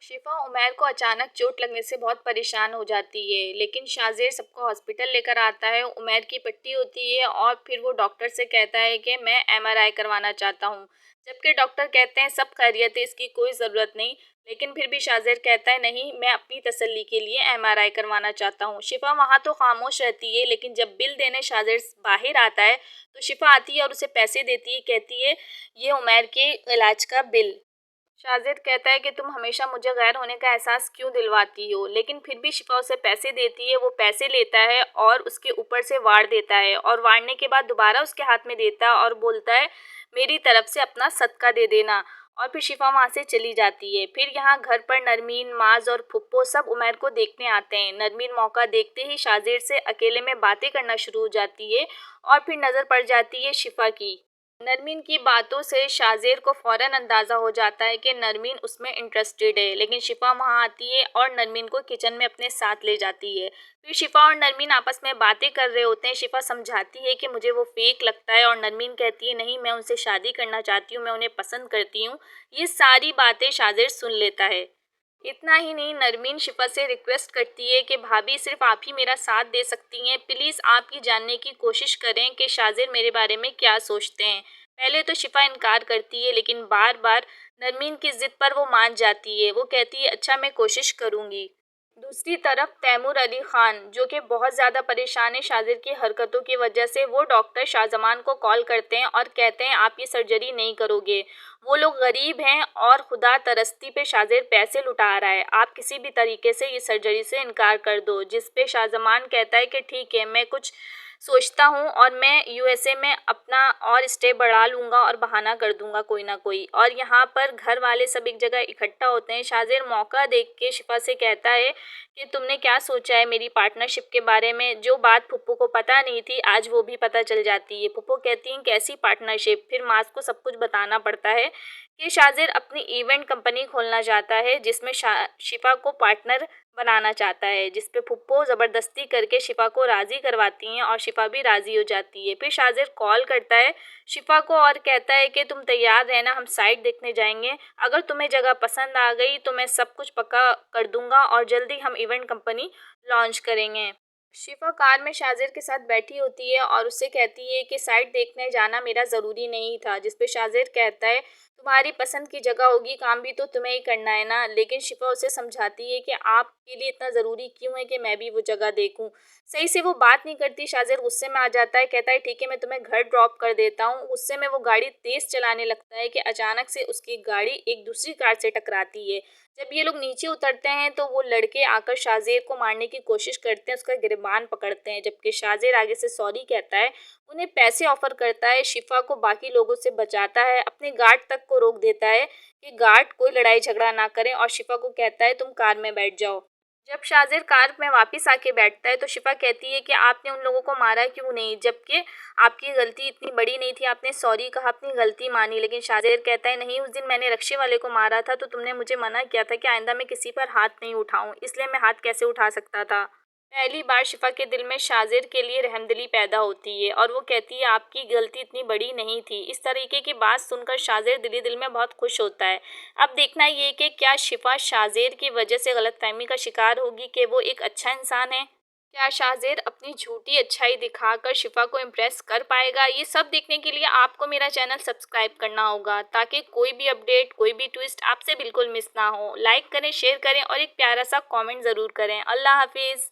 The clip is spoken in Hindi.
शिफा उमैर को अचानक चोट लगने से बहुत परेशान हो जाती है, लेकिन शाज़िर सबको हॉस्पिटल लेकर आता है। उमैर की पट्टी होती है और फिर वो डॉक्टर से कहता है कि मैं एमआरआई करवाना चाहता हूँ। जबकि डॉक्टर कहते हैं सब खैरियत है, इसकी कोई ज़रूरत नहीं। लेकिन फिर भी शाज़िर कहता है नहीं, मैं अपनी तसल्ली के लिए एमआरआई करवाना चाहता हूँ। शिफा वहाँ तो खामोश रहती है, लेकिन जब बिल देने शाज़िर बाहर आता है तो शिफा आती है और उसे पैसे देती है। कहती है ये उमैर के इलाज का बिल। शाजिद कहता है कि तुम हमेशा मुझे गैर होने का एहसास क्यों दिलवाती हो, लेकिन फिर भी शिफा उसे पैसे देती है। वो पैसे लेता है और उसके ऊपर से वार देता है और वारने के बाद दोबारा उसके हाथ में देता है और बोलता है मेरी तरफ से अपना सदका दे देना। और फिर शिफा वहाँ से चली जाती है। फिर यहाँ घर पर नरमीन, माज और फुप्पो सब उमैर को देखने आते हैं। नरमीन मौका देखते ही शाजिर से अकेले में बातें करना शुरू हो जाती है और फिर नज़र पड़ जाती है शिफा की। नरमीन की बातों से शाज़िर को फ़ौरन अंदाज़ा हो जाता है कि नरमीन उसमें इंटरेस्टेड है, लेकिन शिफा वहाँ आती है और नरमीन को किचन में अपने साथ ले जाती है। फिर शिफा और नरमीन आपस में बातें कर रहे होते हैं। शिफा समझाती है कि मुझे वो फेक लगता है और नरमीन कहती है नहीं, मैं उनसे शादी करना चाहती हूँ, मैं उन्हें पसंद करती हूँ। ये सारी बातें शाज़िर सुन लेता है। इतना ही नहीं, नरमीन शिफा से रिक्वेस्ट करती है कि भाभी सिर्फ आप ही मेरा साथ दे सकती हैं, प्लीज़ आप ही जानने की कोशिश करें कि शाज़िर मेरे बारे में क्या सोचते हैं। पहले तो शिफा इनकार करती है, लेकिन बार बार नरमीन की ज़िद पर वो मान जाती है। वो कहती है अच्छा, मैं कोशिश करूँगी। दूसरी तरफ तैमूर अली खान, जो कि बहुत ज़्यादा परेशान है शाजिर की हरकतों की वजह से, वो डॉक्टर शाहजमान को कॉल करते हैं और कहते हैं आप ये सर्जरी नहीं करोगे। वो लोग गरीब हैं और खुदा तरस्ती पे शाजिर पैसे लुटा रहा है, आप किसी भी तरीके से ये सर्जरी से इनकार कर दो। जिस पे शाहजमान कहता है कि ठीक है, मैं कुछ सोचता हूँ और मैं यूएसए में अपना और स्टे बढ़ा लूँगा और बहाना कर दूँगा कोई ना कोई। और यहाँ पर घर वाले सब एक जगह इकट्ठा होते हैं। शाजिर मौका देख के शिफा से कहता है कि तुमने क्या सोचा है मेरी पार्टनरशिप के बारे में। जो बात फुप्पो को पता नहीं थी, आज वो भी पता चल जाती है। फुप्पो कहती हैं कैसी पार्टनरशिप। फिर मास को सब कुछ बताना पड़ता है कि शाजिर अपनी इवेंट कंपनी खोलना चाहता है, जिसमें शिफा को पार्टनर बनाना चाहता है, जिस पे फुप्पो ज़बरदस्ती करके शिफा को राज़ी करवाती हैं और शिफा भी राज़ी हो जाती है। फिर शाजिर कॉल करता है शिफा को और कहता है कि तुम तैयार रहना, हम साइट देखने जाएंगे। अगर तुम्हें जगह पसंद आ गई तो मैं सब कुछ पक्का कर दूंगा और जल्दी हम इवेंट कंपनी लॉन्च करेंगे। शिफा कार में शाजिर के साथ बैठी होती है और उससे कहती है कि साइट देखने जाना मेरा ज़रूरी नहीं था। जिस पे शाजिर कहता है तुम्हारी पसंद की जगह होगी, काम भी तो तुम्हें ही करना है ना। लेकिन शिफा उसे समझाती है कि आपके लिए इतना ज़रूरी क्यों है कि मैं भी वो जगह देखूं। सही से वो बात नहीं करती। शाजिर गुस्से में आ जाता है, कहता है ठीक है, मैं तुम्हें घर ड्रॉप कर देता हूँ। गुस्से में वो गाड़ी तेज़ चलाने लगता है कि अचानक से उसकी गाड़ी एक दूसरी कार से टकराती है। जब ये लोग नीचे उतरते हैं तो वो लड़के आकर शाजिर को मारने की कोशिश करते हैं, उसका गिरबान पकड़ते हैं। जबकि शाजिर आगे से सॉरी कहता है, उन्हें पैसे ऑफर करता है, शिफा को बाकी लोगों से बचाता है, अपने गार्ड तक को रोक देता है कि गार्ड कोई लड़ाई झगड़ा ना करें और शिफा को कहता है तुम कार में बैठ जाओ। जब शाजिर कार में वापस आके बैठता है तो शिफा कहती है कि आपने उन लोगों को मारा क्यों नहीं, जबकि आपकी गलती इतनी बड़ी नहीं थी, आपने सॉरी कहा, अपनी गलती मानी। लेकिन शाजिर कहता है नहीं, उस दिन मैंने रक्शे वाले को मारा था तो तुमने मुझे मना किया था कि आइंदा मैं किसी पर हाथ नहीं उठाऊं, इसलिए मैं हाथ कैसे उठा सकता था। पहली बार शिफा के दिल में शाजिर के लिए रहमदिली पैदा होती है और वो कहती है आपकी गलती इतनी बड़ी नहीं थी। इस तरीके की बात सुनकर शाजिर दिली दिल में बहुत खुश होता है। अब देखना ये कि क्या शिफा शाजिर की वजह से गलतफहमी का शिकार होगी कि वो एक अच्छा इंसान है। क्या शाजिर अपनी झूठी अच्छाई दिखाकर शिफा को इम्प्रेस कर पाएगा। ये सब देखने के लिए आपको मेरा चैनल सब्सक्राइब करना होगा, ताकि कोई भी अपडेट, कोई भी ट्विस्ट आपसे बिल्कुल मिस ना हो। लाइक करें, शेयर करें और एक प्यारा सा कमेंट ज़रूर करें। अल्लाह हाफिज़।